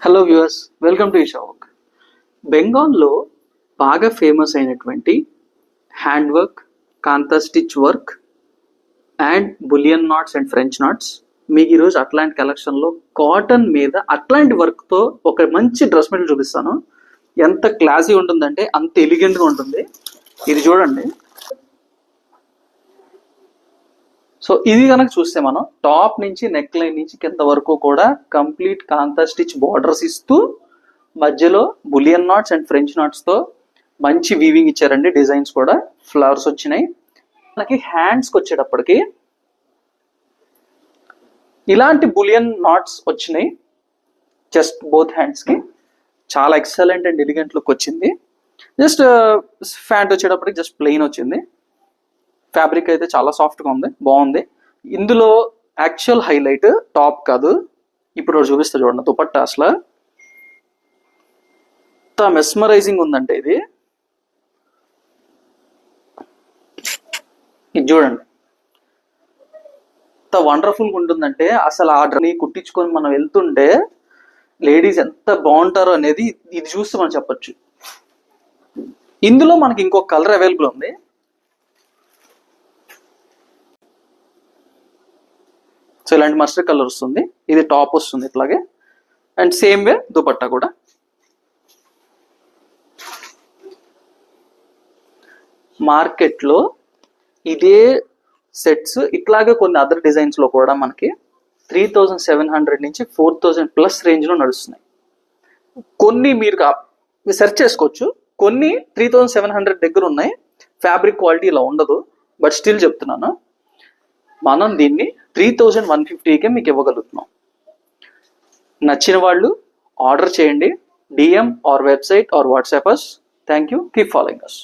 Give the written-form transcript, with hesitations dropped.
Hello viewers, welcome to Ishaq. బెంగాల్లో బాగా famous అయినటువంటి hand work, kantha stitch work and bullion knots and French knots మీకు ఈరోజు అట్లాంటి కలెక్షన్లో కాటన్ మీద అట్లాంటి వర్క్తో ఒక మంచి డ్రెస్ మెటీరియల్ చూపిస్తాను. ఎంత క్లాసీ ఉంటుందంటే అంత ఎలిగెంట్గా ఉంటుంది. ఇది చూడండి. సో ఇది కనుక చూస్తే మనం టాప్ నుంచి నెక్ లైన్ నుంచి కింద వరకు కూడా కంప్లీట్ కాంతా స్టిచ్ బార్డర్స్ ఇస్తూ మధ్యలో bullion knots and French knots తో మంచి వీవింగ్ ఇచ్చారండి. డిజైన్స్ కూడా ఫ్లవర్స్ వచ్చినాయి. మనకి హ్యాండ్స్కి వచ్చేటప్పటికి ఇలాంటి బులియన్ నాట్స్ వచ్చినాయి. జస్ట్ బోత్ హ్యాండ్స్ కి చాలా ఎక్సలెంట్ అండ్ ఎలిగెంట్ లుక్ వచ్చింది. జస్ట్ ఫ్యాంట్ వచ్చేటప్పటికి జస్ట్ ప్లెయిన్ వచ్చింది. ఫ్యాబ్రిక్ అయితే చాలా సాఫ్ట్గా ఉంది, బాగుంది. ఇందులో యాక్చువల్ హైలైట్ టాప్ కాదు, ఇప్పుడు చూపిస్తా చూడండి. దుపట్టా అసలు ఎంత మెస్మరైజింగ్ ఉందంటే ఇది చూడండి. ఎంత వండర్ఫుల్గా ఉంటుందంటే అసలు ఆ డ్రెస్ని కుట్టించుకొని మనం వెళ్తుంటే లేడీస్ ఎంత బాగుంటారో అనేది ఇది చూస్తే మనం చెప్పొచ్చు. ఇందులో మనకి ఇంకొక కలర్ అవైలబుల్ ఉంది. సో ఇలాంటి మస్టర్డ్ కలర్ వస్తుంది. ఇది టాప్ వస్తుంది ఇట్లాగే, అండ్ సేమ్ వే దుపట్టా కూడా. మార్కెట్లో ఇదే సెట్స్ ఇట్లాగే కొన్ని అదర్ డిజైన్స్లో కూడా మనకి 3700 నుంచి 4000 ప్లస్ రేంజ్లో నడుస్తున్నాయి. కొన్ని మీరు సెర్చ్ చేసుకోవచ్చు. కొన్ని 3700 దగ్గర ఉన్నాయి. ఫ్యాబ్రిక్ క్వాలిటీ ఇలా ఉండదు, బట్ స్టిల్ చెప్తున్నాను, మనం దీన్ని 3150కే మీకు ఇవ్వగలుగుతున్నాం. నచ్చిన వాళ్ళు ఆర్డర్ చేయండి. DM or website or WhatsApp us. Thank you. Keep following us.